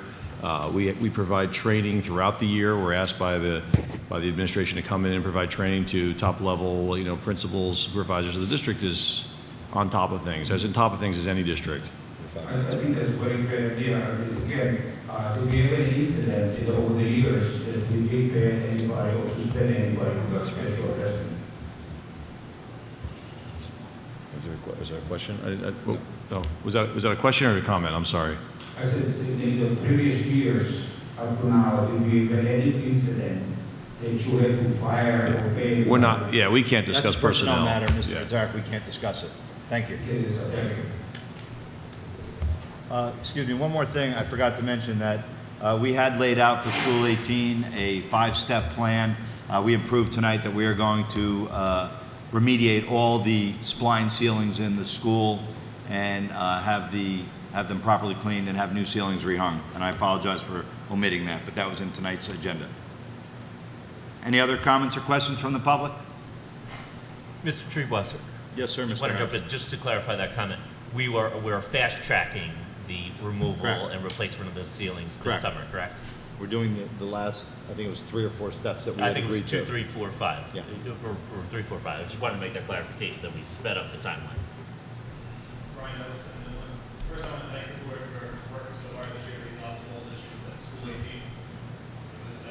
We provide training throughout the year. We're asked by the administration to come in and provide training to top level, principals, supervisors. The district is on top of things, as in top of things as any district. I think that's very good idea. Again, do we have any incident over the years that we did pay anybody or suspend anybody who got special harassment? Is there a question? No. Was that a question or a comment? I'm sorry. I said in the previous years up to now, did we have any incident that you had to fire or pay? We're not. Yeah, we can't discuss That's a personnel personnel. matter, Mr. Yeah. Vitara. We can't discuss it. Thank you. Thank you. Excuse me, one more thing, I forgot to mention that we had laid out for School 18 a 5-step plan. We approved tonight that we are going to remediate all the spline ceilings in the school and have them properly cleaned and have new ceilings rehung. And I apologize for omitting that, but that was in tonight's agenda. Any other comments or questions from the public? Mr. Treebwasser. Yes, sir, Mr. I want to Harris. jump in just to clarify that comment. We're fast tracking the removal Correct. and replacement of those ceilings this Correct. summer, correct? We're doing the last, I think it was 3 or 4 steps that we I had think it was agreed 2, to. 3, 4, 5. Yeah. Or 3, 4, 5. I just wanted to make that clarification that we sped up the timeline. Brian Ellison. First, I want to thank the board for working so hard this year to resolve all the issues at School 18. It was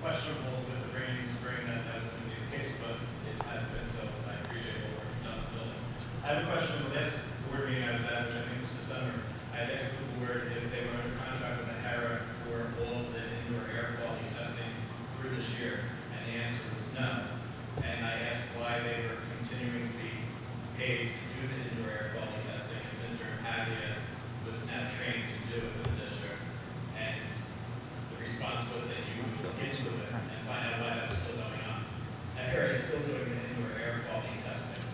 questionable with the rainy spring that was going to be the case, but it has been, so I appreciate the work you've done on the building. I have a question. The last board meeting I was at, which I think was December, I had asked the board if they were under contract with the HERA for all of the indoor air quality testing through this year, and the answer was no. And I asked why they were continuing to be paid to do the indoor air quality testing, and Mr. Paglia was not trained to do it for the district. And the response was that you would look into it and find out why that was still going on. And HERA is still doing the indoor air quality testing.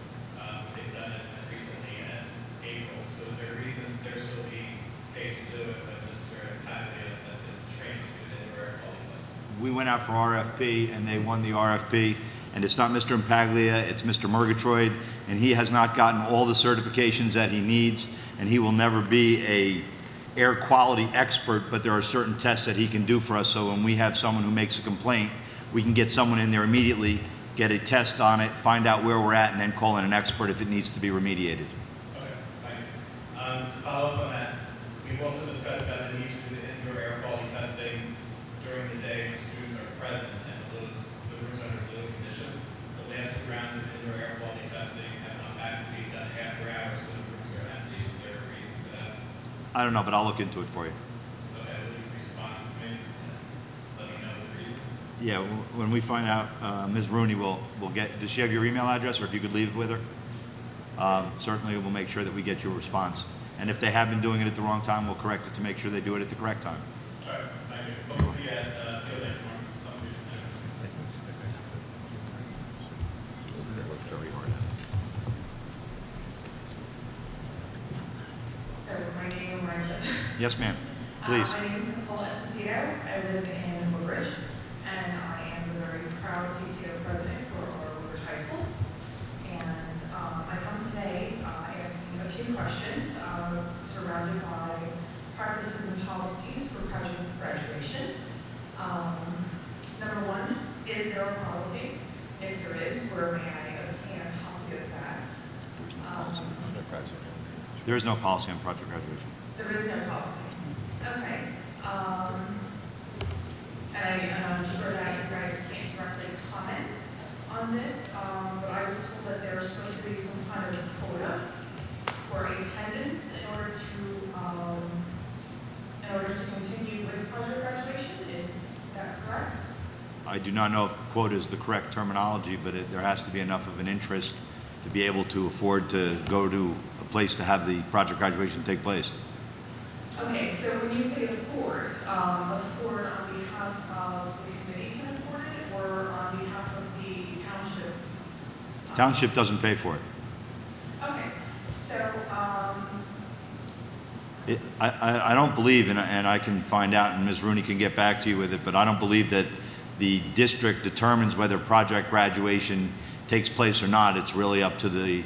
They've done it as recently as April. So is there a reason they're still being paid to do it, but Mr. Paglia has been trained to do the indoor air quality testing? We went out for RFP and they won the RFP. And it's not Mr. Impaglia, it's Mr. Murgatroyd, and he has not gotten all the certifications that he needs, and he will never be a air quality expert, but there are certain tests that he can do for us, so when we have someone who makes a complaint, we can get someone in there immediately, get a test on it, find out where we're at, and then call in an expert if it needs to be remediated. Okay, thank you. To follow up on that, we've also discussed about the need to do the indoor air quality testing during the day when students are present and the rooms under fluid conditions. The last 2 rounds of indoor air quality testing have come back to be done after hours when the rooms are empty. Is there a reason for that? I don't know, but I'll look into it for you. Okay, will you respond to me and let me know the reason? Yeah, when we find out, Ms. Rooney will get, does she have your email address, or if you could leave it with her? Certainly we'll make sure that we get your response. And if they have been doing it at the wrong time, we'll correct it to make sure they do it at the correct time. All right, thank you. Hope to see you at field day tomorrow. Something. So my name and where I live. Yes, ma'am. Please. My name is Nicole Esposito. I live in Woodbridge, and I am the very proud PTO president for our Woodbridge High School. And I come today asking a few questions surrounded by practices and policies for project graduation. Number one, is there a policy? If there is, where may I obtain a copy of that? There is no policy on project graduation. There is no policy. Okay. And I'm sure that you guys can't directly comment on this, but I was told that there's supposed to be some kind of quota for attendance in order to continue with project graduation. Is that correct? I do not know if quota is the correct terminology, but there has to be enough of an interest to be able to afford to go to a place to have the project graduation take place. Okay, so when you say afford on behalf of the committee can afford it, or on behalf of the township? Township doesn't pay for it. Okay, so, I don't believe, and I can find out, and Ms. Rooney can get back to you with it, but I don't believe that the district determines whether project graduation takes place or not. It's really up to the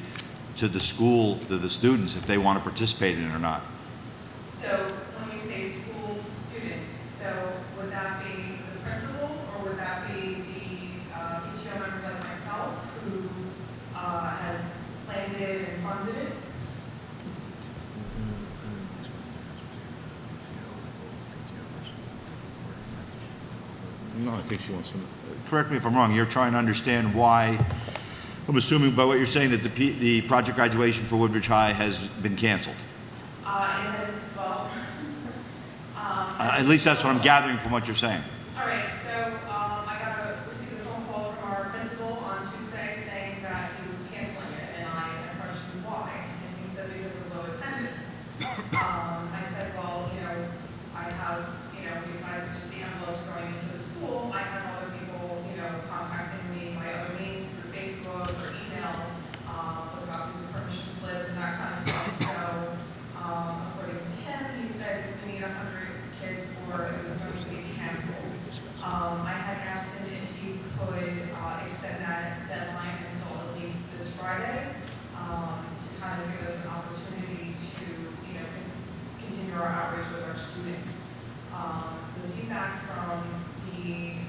school, to the students, if they want to participate in it or not. so when you say school students, so would that be the principal, or would that be the PTO members like myself who has planned it and funded it? No, I think she wants some. Correct me if I'm wrong, you're trying to understand why, I'm assuming by what you're saying that the project graduation for Woodbridge High has been canceled. It has, well, At least that's what I'm gathering from what you're saying. all right, so I received a phone call from our principal on Tuesday saying that he was canceling it, and I questioned why, and he said because of low attendance. I said, well, I have, besides just the envelopes going into the school, I have other people, contacting me by other means through Facebook or email, with copies of permission slips and that kind of stuff. So, according to him, he said we need 100 kids or it was going to be canceled. I had asked him if he could extend that deadline until at least this Friday, to kind of give us an opportunity to, continue our outreach with our students. The feedback from the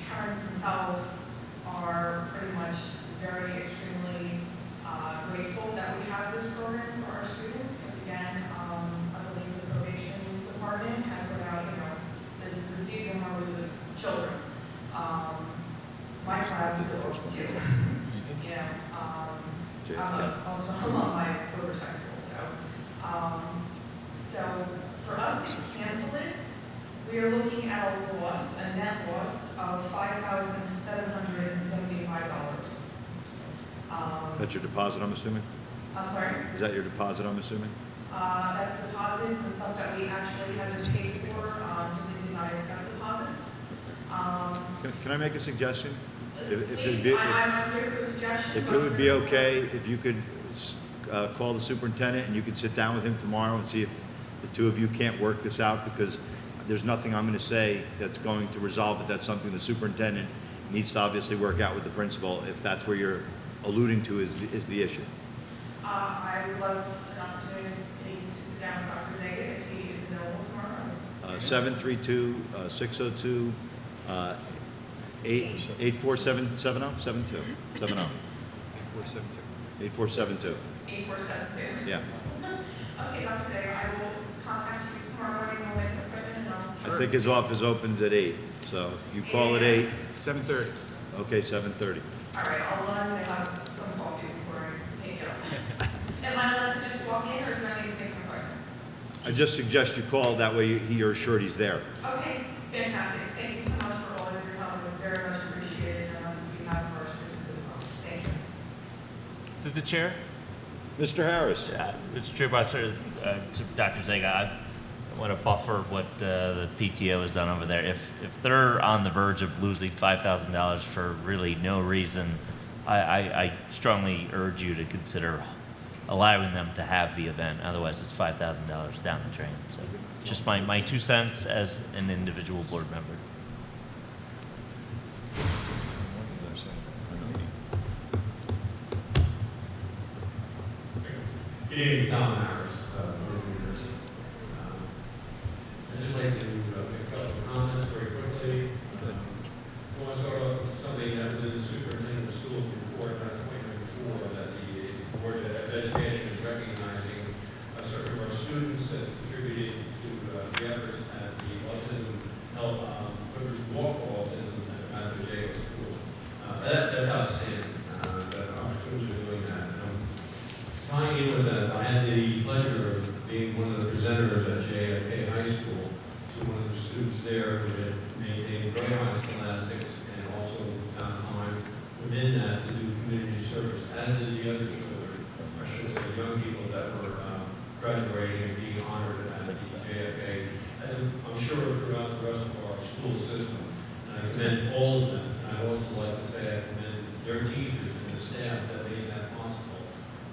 parents themselves are pretty much very extremely grateful that we have this program for our students, because again, I believe the probation department had put out, this is the season where we lose children. My class was too. I'm also an alumni of Woodbridge High School, so for us to cancel it, we are looking at a net loss of $5,775. That's your deposit, I'm assuming? I'm sorry? Is that your deposit, I'm assuming? That's deposits and stuff that we actually had to pay for, because they did not accept deposits. Can I make a suggestion? Please, I'm here for suggestions. If it would be okay, if you could call the superintendent and you could sit down with him tomorrow and see if the two of you can't work this out, because there's nothing I'm going to say that's going to resolve it. That's something the superintendent needs to obviously work out with the principal, if that's where you're alluding to is the issue. I would love an opportunity to sit down with Dr. Zagat if he is available tomorrow. 732-602 84770 72 70 8472. 8472. Yeah. Okay, Dr. Zagat, I will contact you tomorrow morning when we make an appointment, and I'll. I think his office opens at 8, so if you call at 8. 7:30. Okay, 7:30. All right, I'll run and have some coffee before I pick it up. Am I allowed to just walk in, or do I need to take an appointment? I just suggest you call, that way he or assured he's there. Okay, fantastic. Thank you so much for all of your help. Very much appreciated on behalf of our students as well. Thank you. To the chair? Mr. Harris. Mr. Chairman, to Dr. Zaga, I want to buffer what the PTO has done over there. If they're on the verge of losing $5,000 for really no reason, I strongly urge you to consider allowing them to have the event. Otherwise, it's $5,000 down the drain. So just my 2 cents as an individual board member. Good evening, Tom Harris, North New Jersey. I'd just like to make a couple of comments very quickly. I want to start off with something that was in the superintendent of schools report, 2024, that the Board of Education is recognizing certain of our students that contributed to the efforts at the autism help, Woodbridge Walk for Autism at the JO school. That's outstanding. That our students are doing that. Tying in with that, I had the pleasure of being one of the presenters at JFK High School to one of the students there who had maintained very high scholastics and also found time within that to do community service, as did the other children, I should say, young people that were graduating and being honored at the JFK, as I'm sure throughout the rest of our school system. And I commend all of them. And I'd also like to say I commend their teachers and the staff that made that possible.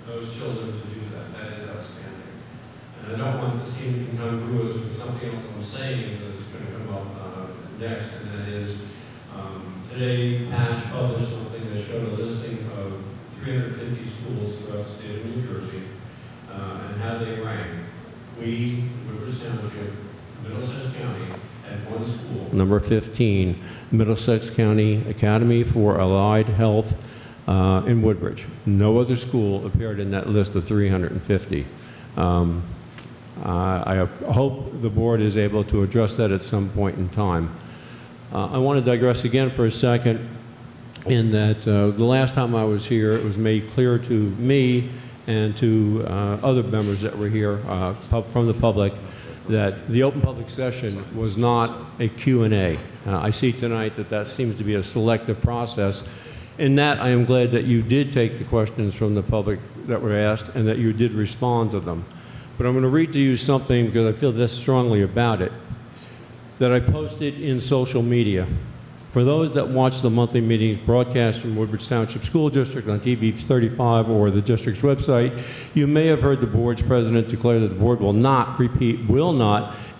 Those children to do that. That is outstanding. And I don't want to seem incongruous with something else I'm saying that's going to come up next, and that is today Ash published something that showed a listing of 350 schools throughout the state of New Jersey and how they rank. We, Woodbridge Township, Middlesex County, had one school. Number 15, Middlesex County Academy for Allied Health in Woodbridge. No other school appeared in that list of 350. I hope the board is able to address that at some point in time. I want to digress again for a second in that the last time I was here, it was made clear to me and to other members that were here from the public that the open public session was not a Q&A. I see tonight that that seems to be a selective process. In that, I am glad that you did take the questions from the public that were asked and that you did respond to them. But I'm going to read to you something, because I feel this strongly about it, that I posted in social media. For those that watch the monthly meetings broadcast from Woodbridge Township School District on TV 35 or the district's website, you may have heard the board's president declare that the board will not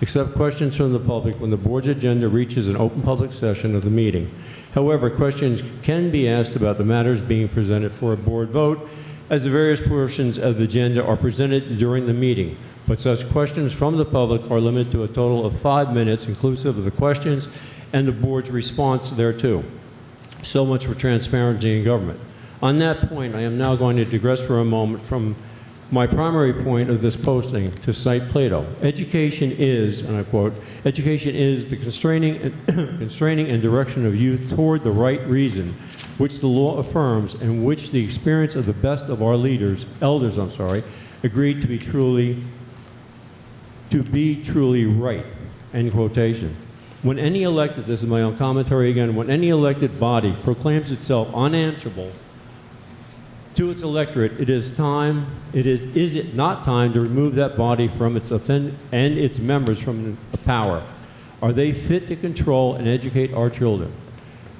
accept questions from the public when the board's agenda reaches an open public session of the meeting. However, questions can be asked about the matters being presented for a board vote as the various portions of the agenda are presented during the meeting. But such questions from the public are limited to a total of 5 minutes, inclusive of the questions and the board's response thereto. So much for transparency in government. On that point, I am now going to digress for a moment from my primary point of this posting to cite Plato. Education is, and I quote, education is the constraining and direction of youth toward the right reason, which the law affirms and which the experience of the best of our elders, agreed to be truly right, end quotation. When any elected, this is my own commentary again, when any elected body proclaims itself unanswerable to its electorate, is it not time to remove that body from its and its members from the power? Are they fit to control and educate our children?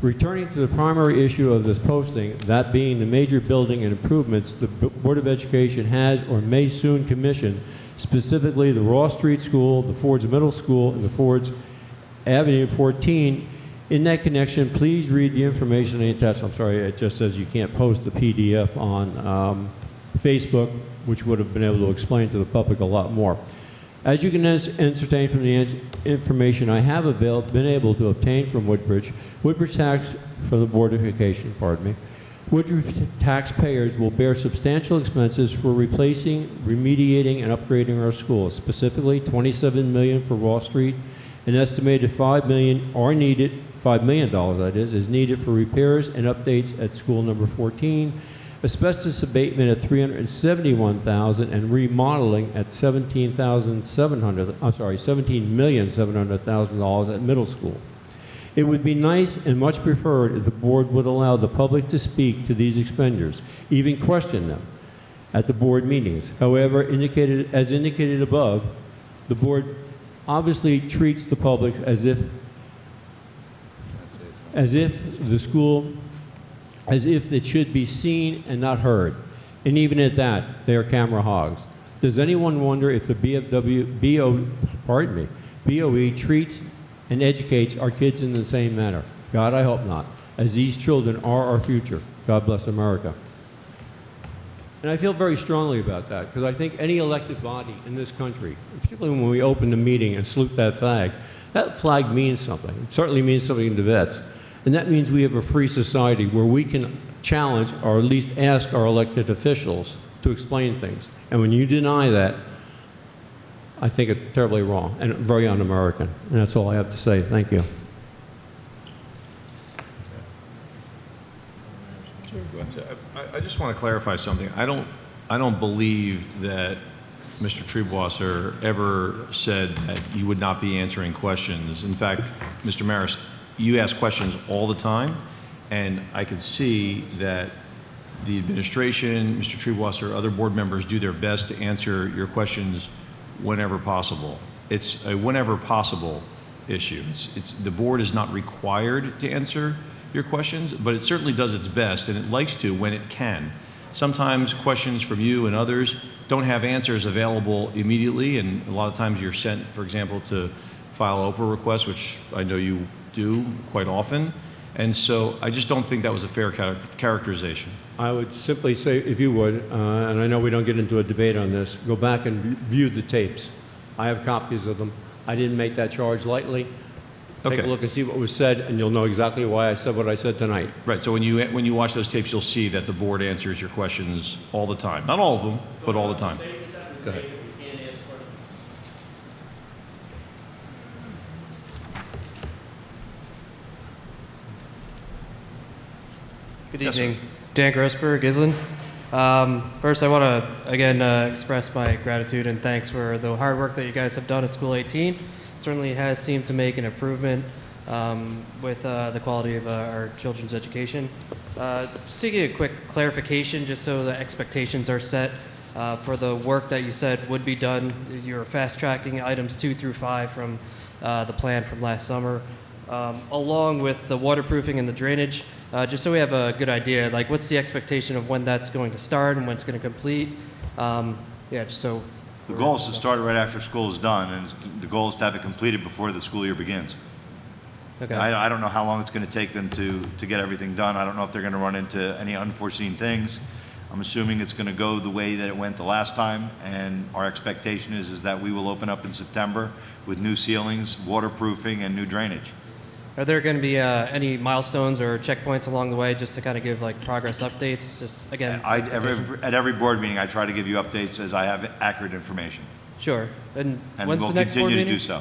Returning to the primary issue of this posting, that being the major building and improvements the Board of Education has or may soon commission, specifically the Ross Street School, the Ford's Middle School, and the Ford's Avenue 14. In that connection, please read the information attached. I'm sorry, it just says you can't post the PDF on Facebook, which would have been able to explain to the public a lot more. As you can ascertain from the information I have been able to obtain from Woodbridge tax from the Board of Education, Woodbridge taxpayers will bear substantial expenses for replacing, remediating, and upgrading our schools. Specifically, $27 million for Wall Street. An estimated $5 million that is needed for repairs and updates at school number 14, asbestos abatement at $371,000, and remodeling at $17,700,000 at middle school. It would be nice and much preferred if the board would allow the public to speak to these expenditures, even question them. at the board meetings. However, as indicated above, the board obviously treats the public as if it should be seen and not heard. And even at that, they are camera hogs. Does anyone wonder if the BOE treats and educates our kids in the same manner? God, I hope not, as these children are our future. God bless America. And I feel very strongly about that, because I think any elected body in this country, particularly when we open the meeting and salute that flag means something. It certainly means something to vets. And that means we have a free society where we can challenge or at least ask our elected officials to explain things. And when you deny that, I think it's terribly wrong and very un-American. And that's all I have to say. Thank you. I just want to clarify something. I don't believe that Mr. Treebwasser ever said that you would not be answering questions. In fact, Mr. Maris, you ask questions all the time, and I can see that the administration, Mr. Treebwasser, other board members do their best to answer your questions whenever possible. It's a whenever possible issue. The board is not required to answer your questions, but it certainly does its best, and it likes to when it can. Sometimes questions from you and others don't have answers available immediately, and a lot of times you're sent, for example, to file Oprah requests, which I know you do quite often. And so I just don't think that was a fair characterization. I would simply say, if you would, and I know we don't get into a debate on this, go back and view the tapes. I have copies of them. I didn't make that charge lightly. Take a look and see what was said, and you'll know exactly why I said what I said tonight. Right, so when you watch those tapes, you'll see that the board answers your questions all the time. Not all of them, but all the time. Go ahead. Good evening. Dan Grossberg, Island. First, I want to, again, express my gratitude and thanks for the hard work that you guys have done at School 18. Certainly has seemed to make an improvement with the quality of our children's education. Seeking a quick clarification, just so the expectations are set for the work that you said would be done. You're fast-tracking items 2 through 5 from the plan from last summer, along with the waterproofing and the drainage. Just so we have a good idea, like what's the expectation of when that's going to start and when it's going to complete? Just so. The goal is to start it right after school is done, and the goal is to have it completed before the school year begins. Okay. I don't know how long it's going to take them to get everything done. I don't know if they're going to run into any unforeseen things. I'm assuming it's going to go the way that it went the last time, and our expectation is that we will open up in September with new ceilings, waterproofing, and new drainage. Are there going to be any milestones or checkpoints along the way, just to kind of give like progress updates? Just again, at every board meeting, I try to give you updates as I have accurate information. Sure. And when's we'll the next board continue meeting? to do so.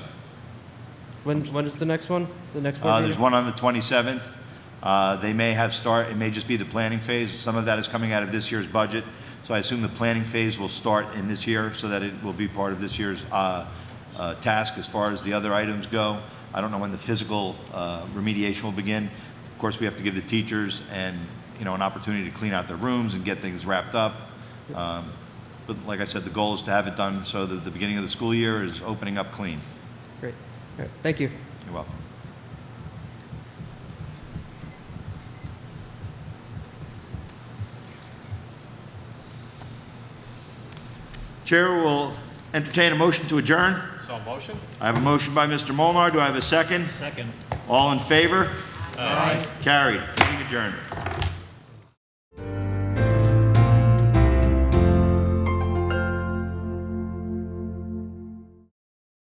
When is the next one? The next board meeting? There's one on the 27th. They may have it may just be the planning phase. Some of that is coming out of this year's budget. So I assume the planning phase will start in this year so that it will be part of this year's task as far as the other items go. I don't know when the physical remediation will begin. Of course, we have to give the teachers an opportunity to clean out their rooms and get things wrapped up. But like I said, the goal is to have it done so that the beginning of the school year is opening up clean. Great. All right. Thank you. You're welcome. Chair will entertain a motion to adjourn. So motion? I have a motion by Mr. Molnar. Do I have a second? Second. All in favor? Aye. Carried. Meeting adjourned.